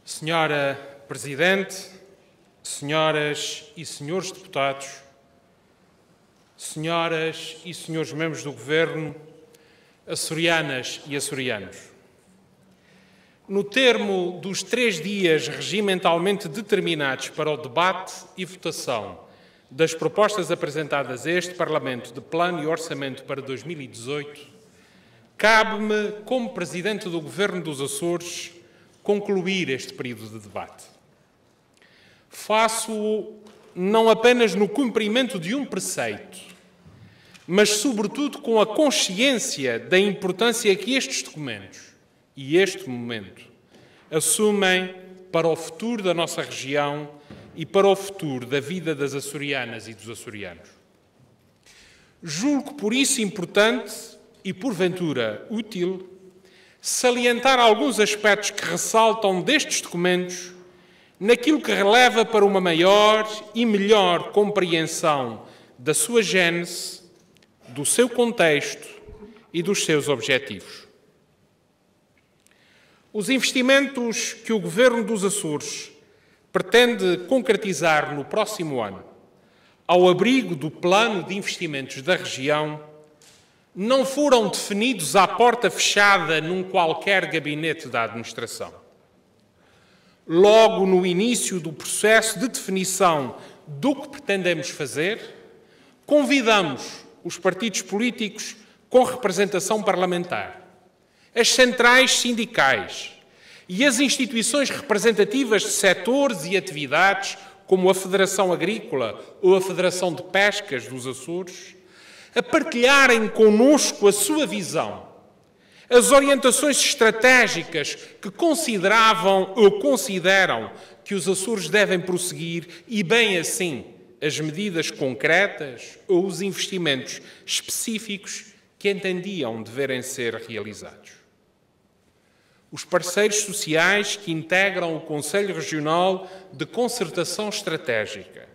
Senhora Presidente, senhoras e senhores deputados, senhoras e senhores membros do Governo, açorianas e açorianos. No termo dos 3 dias regimentalmente determinados para o debate e votação das propostas apresentadas a este Parlamento de Plano e Orçamento para 2018, cabe-me, como Presidente do Governo dos Açores, concluir este período de debate. Faço-o não apenas no cumprimento de um preceito, mas, sobretudo, com a consciência da importância que estes documentos e este momento assumem para o futuro da nossa região e para o futuro da vida das açorianas e dos açorianos. Julgo por isso importante e, porventura, útil salientar alguns aspectos que ressaltam destes documentos naquilo que releva para uma maior e melhor compreensão da sua gênese, do seu contexto e dos seus objetivos. Os investimentos que o Governo dos Açores pretende concretizar no próximo ano, ao abrigo do Plano de Investimentos da região, não foram definidos à porta fechada num qualquer gabinete da administração. Logo no início do processo de definição do que pretendemos fazer, convidamos os partidos políticos com representação parlamentar, as centrais sindicais e as instituições representativas de setores e atividades, como a Federação Agrícola ou a Federação de Pescas dos Açores, a partilharem connosco a sua visão, as orientações estratégicas que consideravam ou consideram que os Açores devem prosseguir e, bem assim, as medidas concretas ou os investimentos específicos que entendiam deverem ser realizados. Os parceiros sociais que integram o Conselho Regional de Concertação Estratégica,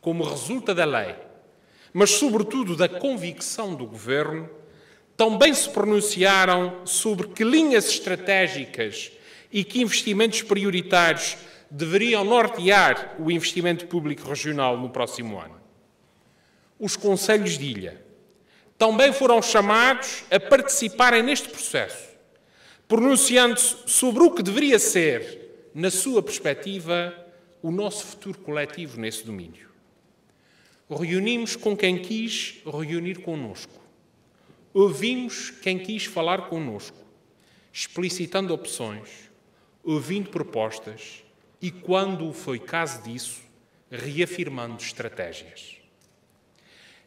como resulta da lei, mas sobretudo da convicção do Governo, também se pronunciaram sobre que linhas estratégicas e que investimentos prioritários deveriam nortear o investimento público regional no próximo ano. Os concelhos de ilha também foram chamados a participarem neste processo, pronunciando-se sobre o que deveria ser, na sua perspectiva, o nosso futuro coletivo nesse domínio. Reunimos com quem quis reunir connosco. Ouvimos quem quis falar connosco, explicitando opções, ouvindo propostas e, quando foi caso disso, reafirmando estratégias.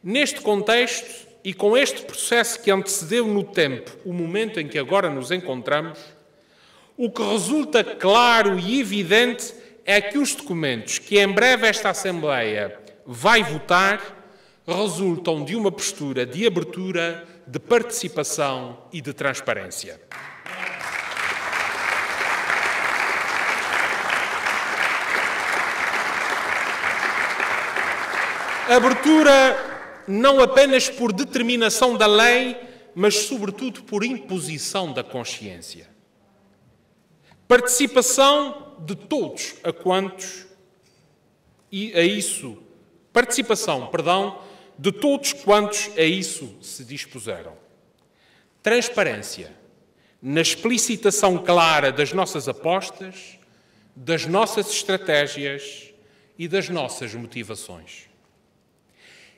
Neste contexto e com este processo que antecedeu no tempo o momento em que agora nos encontramos, o que resulta claro e evidente é que os documentos que em breve esta Assembleia vai votar resultam de uma postura de abertura, de participação e de transparência. Abertura não apenas por determinação da lei, mas sobretudo por imposição da consciência. Participação de todos a quantos de todos quantos a isso se dispuseram. Transparência na explicitação clara das nossas apostas, das nossas estratégias e das nossas motivações.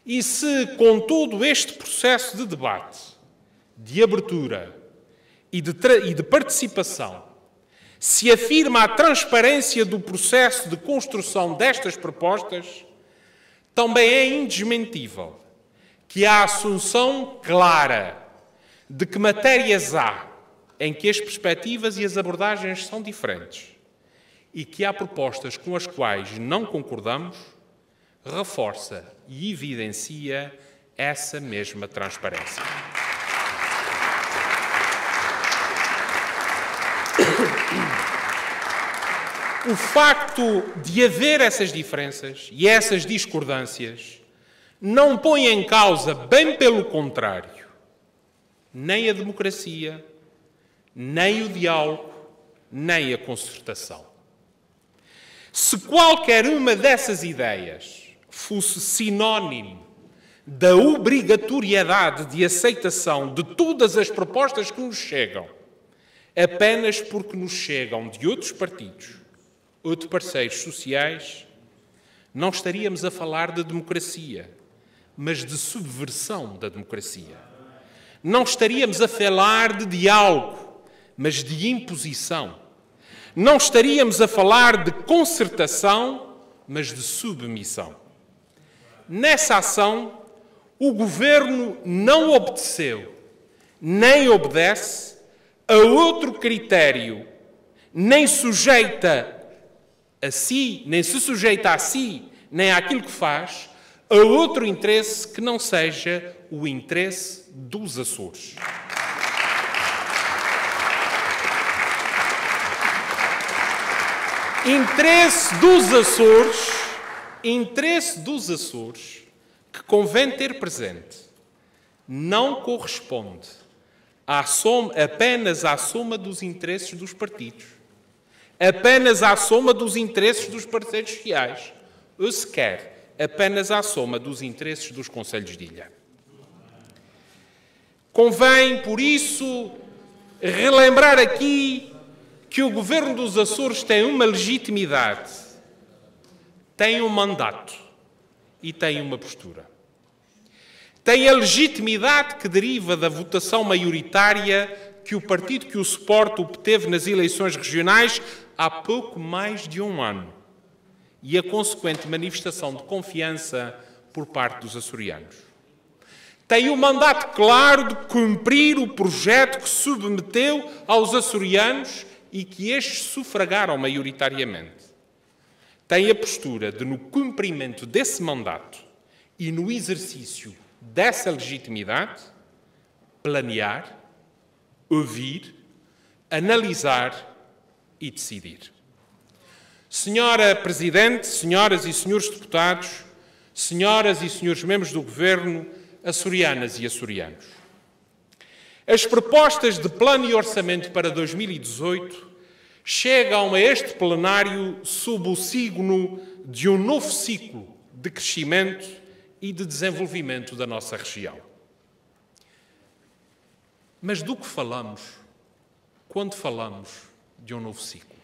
E se, com todo este processo de debate, de abertura e de participação, se afirma a transparência do processo de construção destas propostas, também é indesmentível que há a assunção clara de que matérias há em que as perspectivas e as abordagens são diferentes e que há propostas com as quais não concordamos, reforça e evidencia essa mesma transparência. O facto de haver essas diferenças e essas discordâncias não põe em causa, bem pelo contrário, nem a democracia, nem o diálogo, nem a concertação. Se qualquer uma dessas ideias fosse sinónimo da obrigatoriedade de aceitação de todas as propostas que nos chegam, apenas porque nos chegam de outros partidos ou de parceiros sociais, não estaríamos a falar de democracia, mas de subversão da democracia. Não estaríamos a falar de diálogo, mas de imposição. Não estaríamos a falar de concertação, mas de submissão. Nessa ação, o Governo não obedeceu, nem obedece a outro critério, nem sujeita a si, nem se sujeita a si, nem àquilo que faz, a outro interesse que não seja o interesse dos Açores. Interesse dos Açores, que convém ter presente, não corresponde apenas à soma dos interesses dos partidos, apenas à soma dos interesses dos parceiros sociais, ou sequer apenas à soma dos interesses dos concelhos de ilha. Convém, por isso, relembrar aqui que o Governo dos Açores tem uma legitimidade, tem um mandato e tem uma postura. Tem a legitimidade que deriva da votação maioritária que o partido que o suporta obteve nas eleições regionais há pouco mais de um ano e a consequente manifestação de confiança por parte dos açorianos. Tem o mandato claro de cumprir o projeto que submeteu aos açorianos e que estes sufragaram maioritariamente. Tem a postura de, no cumprimento desse mandato e no exercício dessa legitimidade, planear, ouvir, analisar e decidir. Senhora Presidente, senhoras e senhores deputados, senhoras e senhores membros do Governo, açorianas e açorianos. As propostas de plano e orçamento para 2018 chegam a este plenário sob o signo de um novo ciclo de crescimento e de desenvolvimento da nossa região. Mas do que falamos quando falamos de um novo ciclo?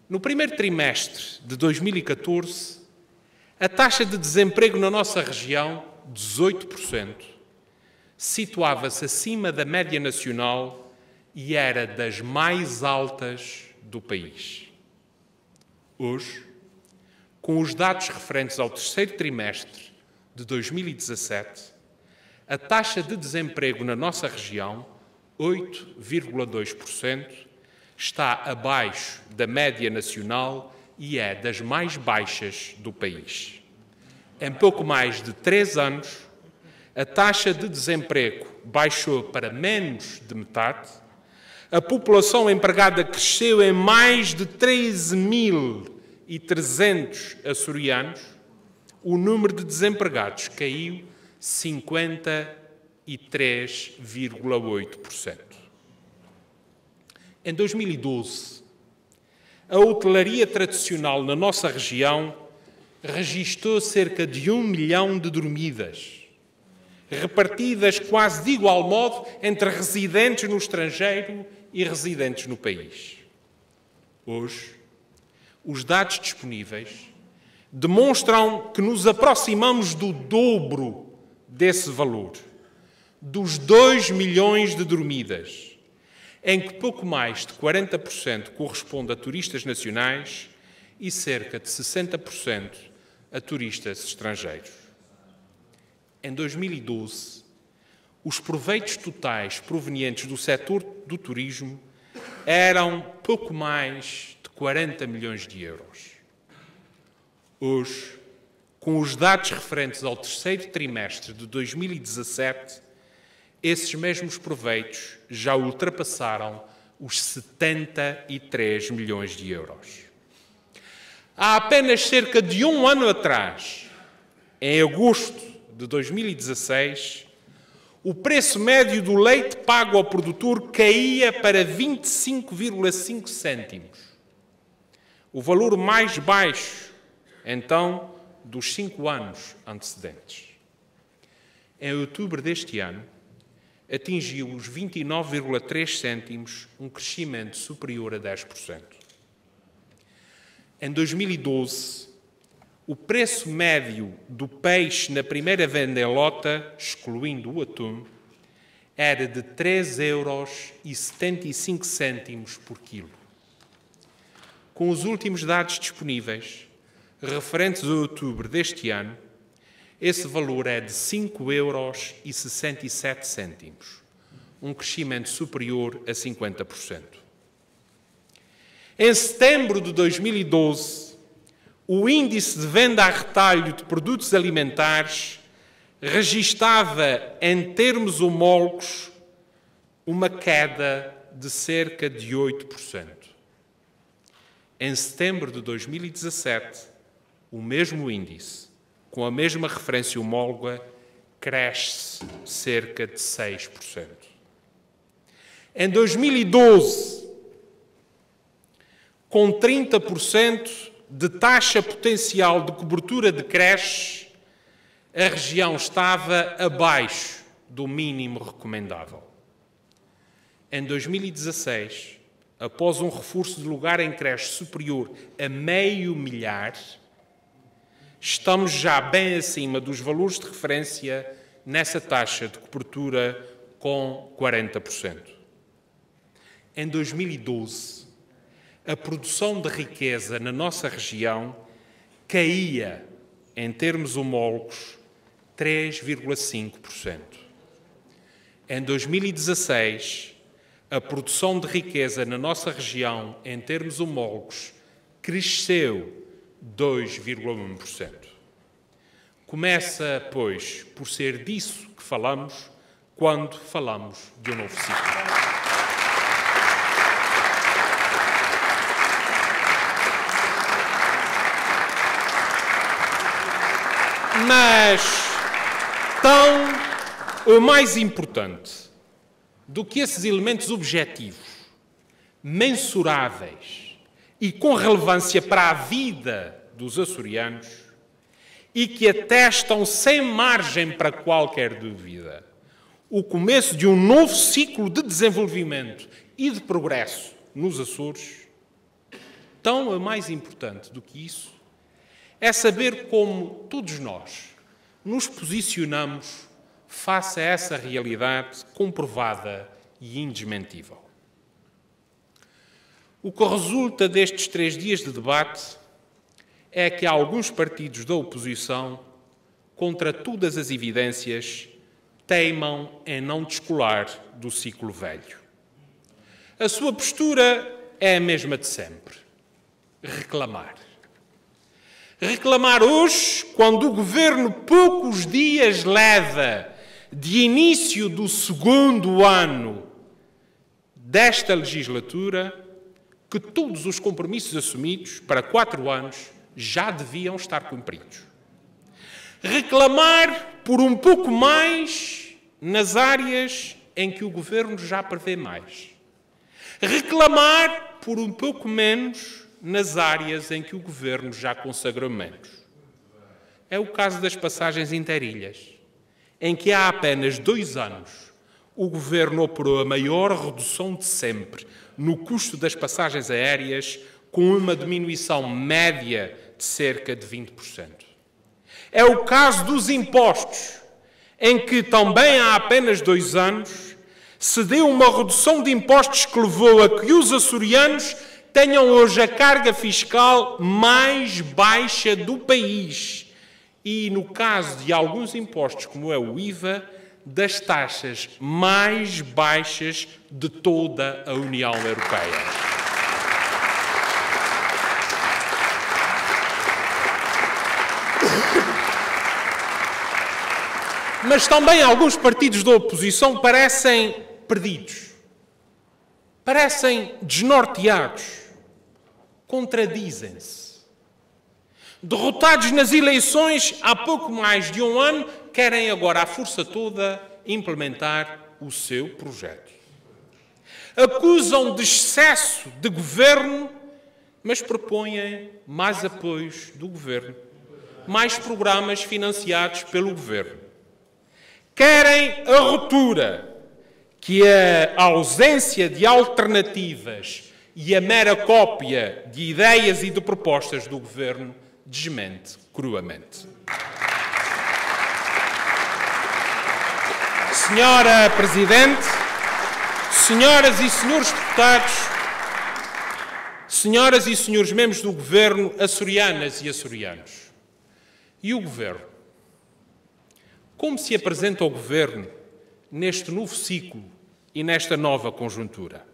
No primeiro trimestre de 2014, a taxa de desemprego na nossa região, 18%, situava-se acima da média nacional e era das mais altas do país. Hoje, com os dados referentes ao terceiro trimestre de 2017, a taxa de desemprego na nossa região, 8,2%, está abaixo da média nacional e é das mais baixas do país. Em pouco mais de 3 anos, a taxa de desemprego baixou para menos de metade, a população empregada cresceu em mais de 13.300 açorianos, o número de desempregados caiu 53,8%. Em 2012, a hotelaria tradicional na nossa região registrou cerca de 1 milhão de dormidas, repartidas quase de igual modo entre residentes no estrangeiro e residentes no país. Hoje, os dados disponíveis demonstram que nos aproximamos do dobro desse valor, dos 2 milhões de dormidas, em que pouco mais de 40% corresponde a turistas nacionais e cerca de 60% a turistas estrangeiros. Em 2012, os proveitos totais provenientes do setor do turismo eram pouco mais de 40 milhões de euros. Hoje, com os dados referentes ao terceiro trimestre de 2017, esses mesmos proveitos já ultrapassaram os 73 milhões de euros. Há apenas cerca de um ano atrás, em agosto de 2016, o preço médio do leite pago ao produtor caía para 25,5 cêntimos. o valor mais baixo, então, dos 5 anos antecedentes. Em outubro deste ano, atingiu os 29,3 cêntimos, um crescimento superior a 10%. Em 2012, o preço médio do peixe na primeira venda em lota, excluindo o atum, era de 3,75 € por quilo. Com os últimos dados disponíveis, referentes a outubro deste ano, esse valor é de 5,67 €, um crescimento superior a 50%. Em setembro de 2012, o índice de venda a retalho de produtos alimentares registava, em termos homólogos, uma queda de cerca de 8%. Em setembro de 2017, o mesmo índice, com a mesma referência homóloga, cresce cerca de 6%. Em 2012, com 30% de taxa potencial de cobertura de creches, a região estava abaixo do mínimo recomendável. Em 2016, após um reforço de lugar em creche superior a 500 mil, estamos já bem acima dos valores de referência nessa taxa de cobertura com 40%. Em 2012, a produção de riqueza na nossa região caía, em termos homólogos, 3,5%. Em 2016, a produção de riqueza na nossa região, em termos homólogos, cresceu 2,1%. Começa, pois, por ser disso que falamos quando falamos de um novo ciclo. Mas, tão ou mais importante do que esses elementos objetivos, mensuráveis e com relevância para a vida dos açorianos e que atestam sem margem para qualquer dúvida o começo de um novo ciclo de desenvolvimento e de progresso nos Açores, tão ou mais importante do que isso é saber como todos nós nos posicionamos face a essa realidade comprovada e indesmentível. O que resulta destes 3 dias de debate é que alguns partidos da oposição, contra todas as evidências, teimam em não descolar do ciclo velho. A sua postura é a mesma de sempre: reclamar. Reclamar hoje, quando o Governo poucos dias leva de início do segundo ano desta legislatura, que todos os compromissos assumidos para 4 anos já deviam estar cumpridos. Reclamar por um pouco mais nas áreas em que o Governo já prevê mais. Reclamar por um pouco menos nas áreas em que o Governo já consagrou menos. É o caso das passagens interilhas, em que há apenas 2 anos o Governo operou a maior redução de sempre no custo das passagens aéreas, com uma diminuição média de cerca de 20%. É o caso dos impostos, em que também há apenas 2 anos se deu uma redução de impostos que levou a que os açorianos tenham hoje a carga fiscal mais baixa do país e, no caso de alguns impostos, como é o IVA, das taxas mais baixas de toda a União Europeia. Mas também alguns partidos da oposição parecem perdidos, parecem desnorteados, contradizem-se. Derrotados nas eleições há pouco mais de 1 ano, querem agora à força toda implementar o seu projeto. Acusam de excesso de governo mas propõem mais apoios do Governo, mais programas financiados pelo Governo. Querem a ruptura, que a ausência de alternativas e a mera cópia de ideias e de propostas do Governo desmente cruamente. Senhora Presidente, senhoras e senhores deputados, senhoras e senhores membros do Governo, açorianas e açorianos, e o Governo? Como se apresenta o Governo neste novo ciclo e nesta nova conjuntura?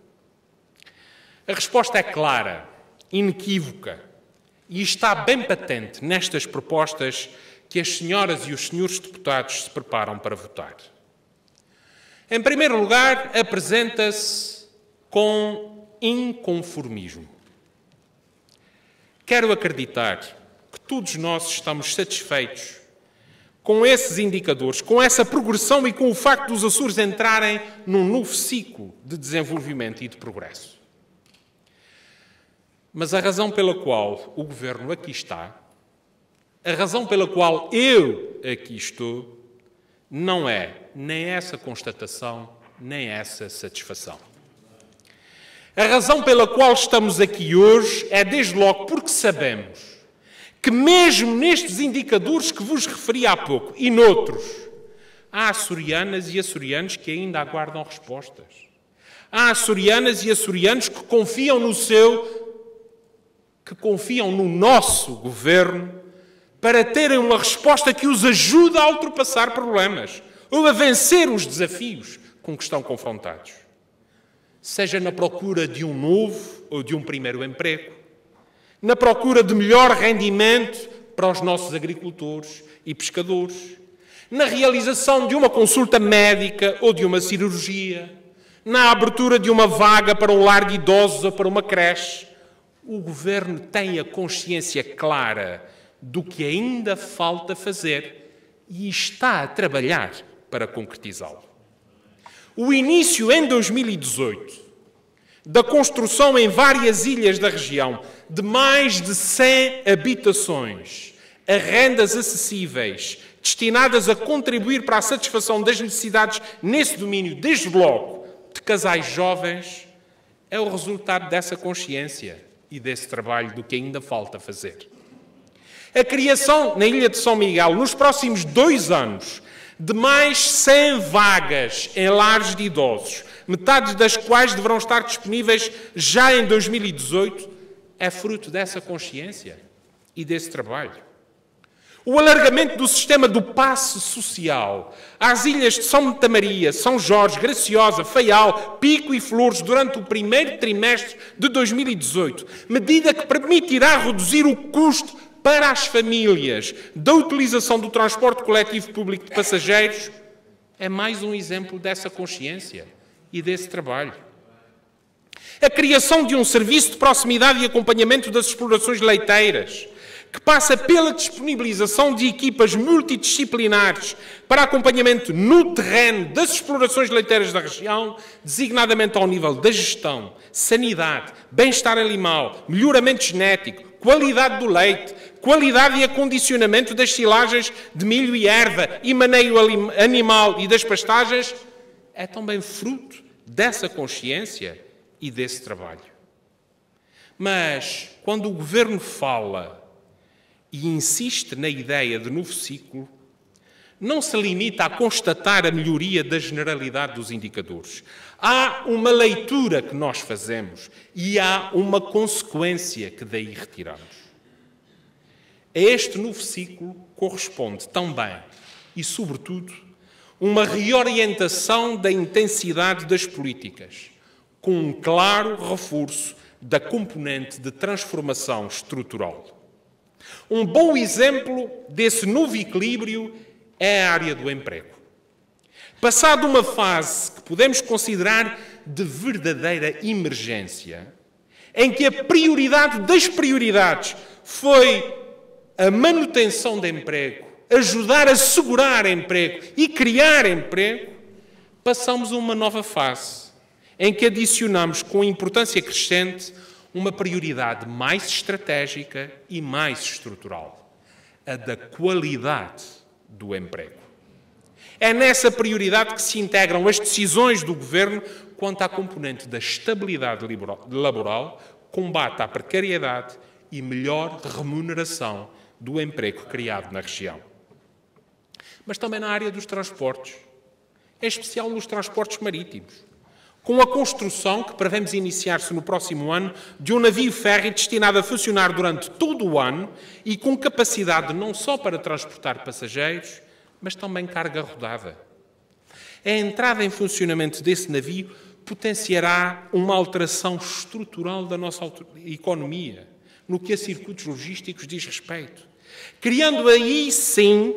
A resposta é clara, inequívoca e está bem patente nestas propostas que as senhoras e os senhores deputados se preparam para votar. Em primeiro lugar, apresenta-se com inconformismo. Quero acreditar que todos nós estamos satisfeitos com esses indicadores, com essa progressão e com o facto dos Açores entrarem num novo ciclo de desenvolvimento e de progresso. Mas a razão pela qual o Governo aqui está, a razão pela qual eu aqui estou, não é nem essa constatação, nem essa satisfação. A razão pela qual estamos aqui hoje é, desde logo, porque sabemos que mesmo nestes indicadores que vos referi há pouco e noutros, há açorianas e açorianos que ainda aguardam respostas. Há açorianas e açorianos que confiam no nosso Governo para terem uma resposta que os ajude a ultrapassar problemas ou a vencer os desafios com que estão confrontados. Seja na procura de um novo ou de um primeiro emprego, na procura de melhor rendimento para os nossos agricultores e pescadores, na realização de uma consulta médica ou de uma cirurgia, na abertura de uma vaga para um lar de idosos ou para uma creche. O Governo tem a consciência clara do que ainda falta fazer e está a trabalhar para concretizá-lo. O início em 2018 da construção em várias ilhas da região de mais de 100 habitações a rendas acessíveis destinadas a contribuir para a satisfação das necessidades nesse domínio, desde logo, de casais jovens, é o resultado dessa consciência e desse trabalho do que ainda falta fazer. A criação na Ilha de São Miguel, nos próximos 2 anos, de mais 100 vagas em lares de idosos, metade das quais deverão estar disponíveis já em 2018, é fruto dessa consciência e desse trabalho. O alargamento do sistema do passe social às ilhas de São Maria, São Jorge, Graciosa, Faial, Pico e Flores durante o primeiro trimestre de 2018, medida que permitirá reduzir o custo para as famílias da utilização do transporte coletivo público de passageiros, é mais um exemplo dessa consciência e desse trabalho. A criação de um serviço de proximidade e acompanhamento das explorações leiteiras, que passa pela disponibilização de equipas multidisciplinares para acompanhamento no terreno das explorações leiteiras da região, designadamente ao nível da gestão, sanidade, bem-estar animal, melhoramento genético, qualidade do leite, qualidade e acondicionamento das silagens de milho e erva e maneio animal e das pastagens, é também fruto dessa consciência e desse trabalho. Mas, quando o Governo fala e insiste na ideia de novo ciclo, não se limita a constatar a melhoria da generalidade dos indicadores. Há uma leitura que nós fazemos e há uma consequência que daí retiramos. A este novo ciclo corresponde também, e sobretudo, uma reorientação da intensidade das políticas, com um claro reforço da componente de transformação estrutural. Um bom exemplo desse novo equilíbrio é a área do emprego. Passado uma fase que podemos considerar de verdadeira emergência, em que a prioridade das prioridades foi a manutenção de emprego, ajudar a segurar emprego e criar emprego, passamos a uma nova fase, em que adicionamos com importância crescente uma prioridade mais estratégica e mais estrutural, a da qualidade do emprego. É nessa prioridade que se integram as decisões do Governo quanto à componente da estabilidade laboral, combate à precariedade e melhor remuneração do emprego criado na região. Mas também na área dos transportes, em especial nos transportes marítimos, com a construção, que prevemos iniciar-se no próximo ano, de um navio férreo destinado a funcionar durante todo o ano e com capacidade não só para transportar passageiros, mas também carga rodada. A entrada em funcionamento desse navio potenciará uma alteração estrutural da nossa economia, no que a circuitos logísticos diz respeito, criando aí, sim,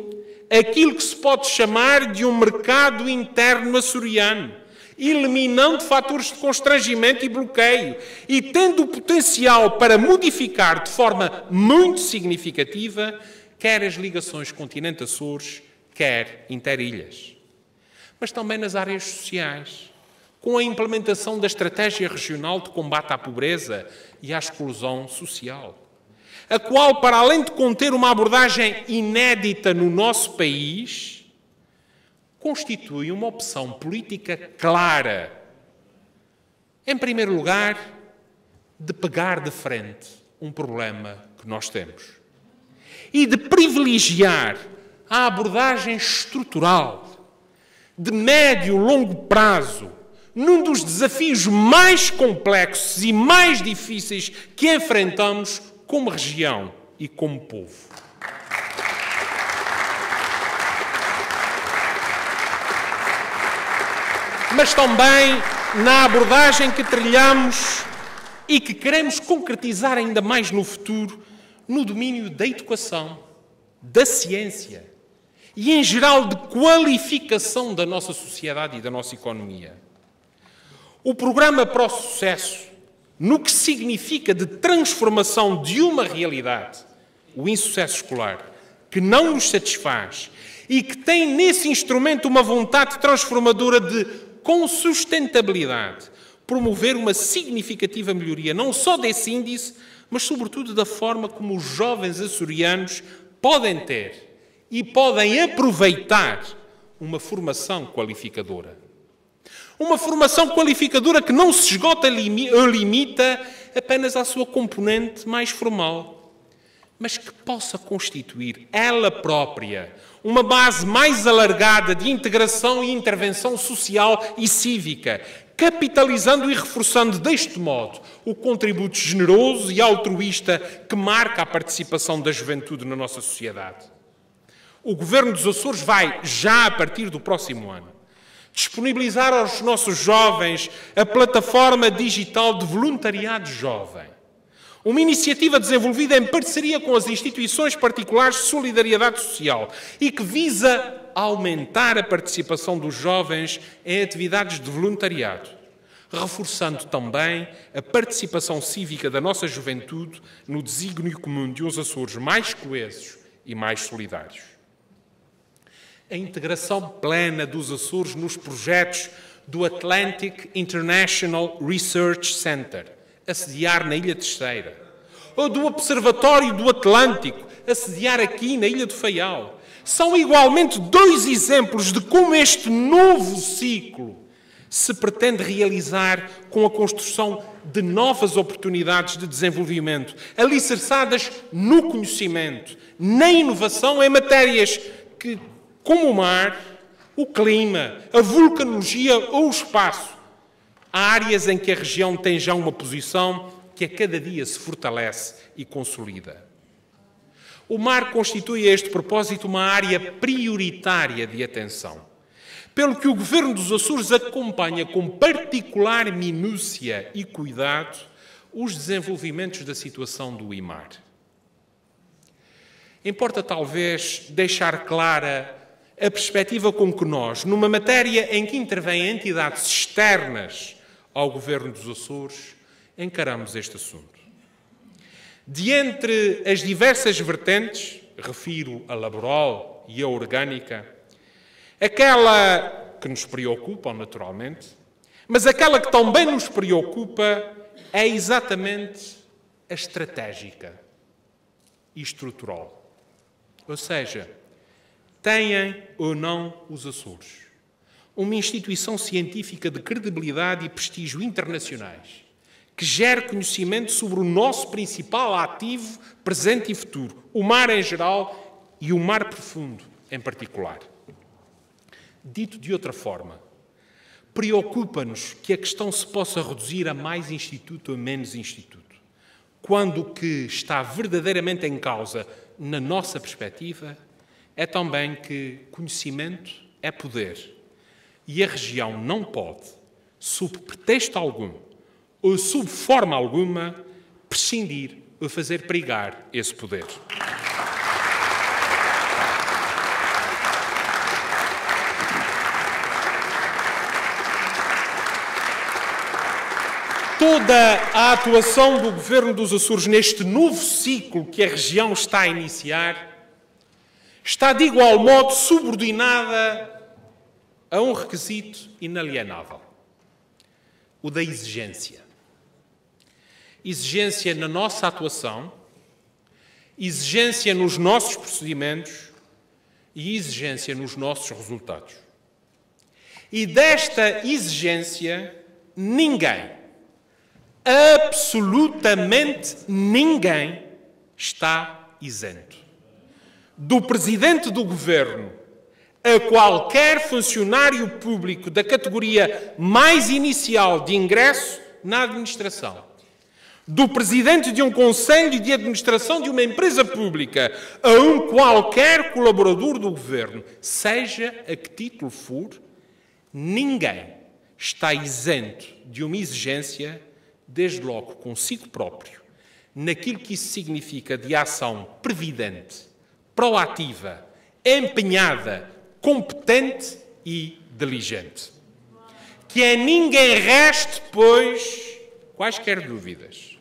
aquilo que se pode chamar de um mercado interno açoriano, eliminando fatores de constrangimento e bloqueio e tendo o potencial para modificar de forma muito significativa quer as ligações continente-Açores, quer interilhas. Mas também nas áreas sociais, com a implementação da Estratégia Regional de Combate à Pobreza e à Exclusão Social, a qual, para além de conter uma abordagem inédita no nosso país, constitui uma opção política clara. Em primeiro lugar, de pegar de frente um problema que nós temos e de privilegiar a abordagem estrutural, de médio e longo prazo, num dos desafios mais complexos e mais difíceis que enfrentamos como região e como povo. Mas também na abordagem que trilhamos e que queremos concretizar ainda mais no futuro, no domínio da educação, da ciência e, em geral, de qualificação da nossa sociedade e da nossa economia. O programa Pro Sucesso, no que significa de transformação de uma realidade, o insucesso escolar, que não nos satisfaz e que tem nesse instrumento uma vontade transformadora de, com sustentabilidade, promover uma significativa melhoria, não só desse índice, mas sobretudo da forma como os jovens açorianos podem ter e podem aproveitar uma formação qualificadora. Uma formação qualificadora que não se esgota ou limita apenas à sua componente mais formal, mas que possa constituir ela própria uma base mais alargada de integração e intervenção social e cívica, capitalizando e reforçando deste modo o contributo generoso e altruísta que marca a participação da juventude na nossa sociedade. O Governo dos Açores vai, já a partir do próximo ano, disponibilizar aos nossos jovens a plataforma digital de voluntariado jovem, uma iniciativa desenvolvida em parceria com as instituições particulares de solidariedade social e que visa aumentar a participação dos jovens em atividades de voluntariado, reforçando também a participação cívica da nossa juventude no desígnio comum de uns Açores mais coesos e mais solidários. A integração plena dos Açores nos projetos do Atlantic International Research Center, a sediar na Ilha Terceira, ou do Observatório do Atlântico, a sediar aqui na Ilha do Faial, são igualmente dois exemplos de como este novo ciclo se pretende realizar com a construção de novas oportunidades de desenvolvimento, alicerçadas no conhecimento, na inovação em matérias que, como o mar, o clima, a vulcanologia ou o espaço. Há áreas em que a região tem já uma posição que a cada dia se fortalece e consolida. O mar constitui a este propósito uma área prioritária de atenção, pelo que o Governo dos Açores acompanha com particular minúcia e cuidado os desenvolvimentos da situação do IMAR. Importa talvez deixar clara a perspectiva com que nós, numa matéria em que intervêm entidades externas ao Governo dos Açores, encaramos este assunto. De entre as diversas vertentes, refiro a laboral e a orgânica, aquela que nos preocupa, naturalmente, Mas aquela que também nos preocupa é exatamente a estratégica e estrutural. Ou seja, têm ou não os Açores uma instituição científica de credibilidade e prestígio internacionais, que gere conhecimento sobre o nosso principal ativo, presente e futuro, o mar em geral e o mar profundo em particular. Dito de outra forma, preocupa-nos que a questão se possa reduzir a mais instituto ou menos instituto, quando o que está verdadeiramente em causa, na nossa perspectiva, é também que conhecimento é poder e a região não pode, sob pretexto algum ou sob forma alguma, prescindir ou fazer perigar esse poder. Toda a atuação do Governo dos Açores neste novo ciclo que a região está a iniciar está de igual modo subordinada a um requisito inalienável, o da exigência. Exigência na nossa atuação, exigência nos nossos procedimentos e exigência nos nossos resultados. E desta exigência, ninguém, absolutamente ninguém, está isento. Do Presidente do Governo a qualquer funcionário público da categoria mais inicial de ingresso na administração, do Presidente de um Conselho de Administração de uma empresa pública a um qualquer colaborador do Governo, seja a que título for, ninguém está isento de uma exigência, desde logo consigo próprio, naquilo que isso significa de ação previdente, proativa, empenhada, competente e diligente. Que a ninguém reste, pois, quaisquer dúvidas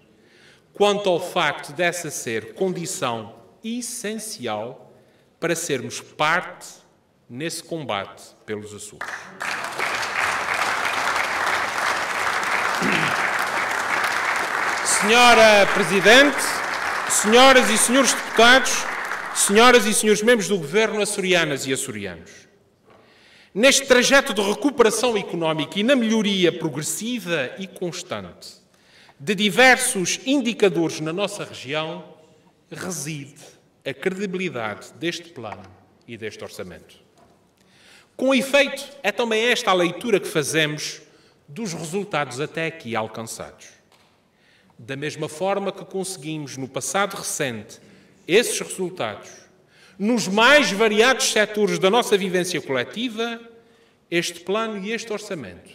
quanto ao facto dessa ser condição essencial para sermos parte nesse combate pelos Açores. Senhora Presidente, senhoras e senhores deputados, senhoras e senhores membros do Governo açorianas e açorianos, neste trajeto de recuperação económica e na melhoria progressiva e constante de diversos indicadores na nossa região, reside a credibilidade deste plano e deste orçamento. Com efeito, é também esta a leitura que fazemos dos resultados até aqui alcançados. Da mesma forma que conseguimos, no passado recente, esses resultados, nos mais variados setores da nossa vivência coletiva, este plano e este orçamento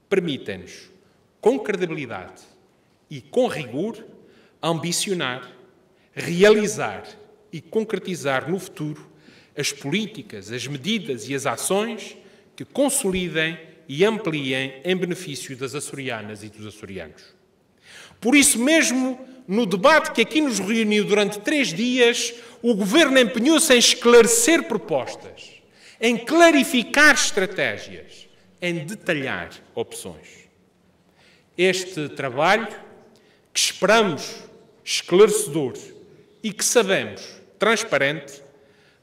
permitem-nos, com credibilidade e com rigor, ambicionar, realizar e concretizar no futuro as políticas, as medidas e as ações que consolidem e ampliem em benefício das açorianas e dos açorianos. Por isso mesmo, no debate que aqui nos reuniu durante 3 dias, o Governo empenhou-se em esclarecer propostas, em clarificar estratégias, em detalhar opções. Este trabalho, que esperamos esclarecedor e que sabemos transparente,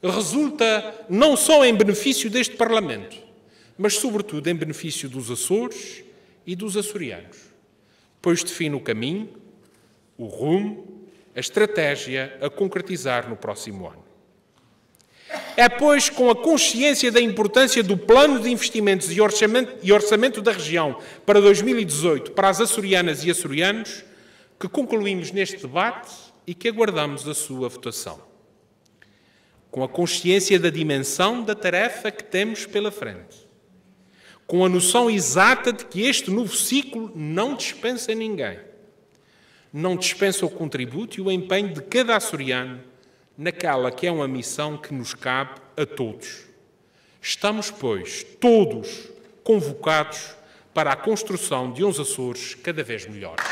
resulta não só em benefício deste Parlamento, mas sobretudo em benefício dos Açores e dos açorianos, pois define o caminho, o rumo, a estratégia a concretizar no próximo ano. É, pois, com a consciência da importância do plano de investimentos e orçamento da região para 2018 para as açorianas e açorianos que concluímos neste debate e que aguardamos a sua votação. Com a consciência da dimensão da tarefa que temos pela frente, com a noção exata de que este novo ciclo não dispensa ninguém, não dispensa o contributo e o empenho de cada açoriano naquela que é uma missão que nos cabe a todos. Estamos, pois, todos convocados para a construção de uns Açores cada vez melhores.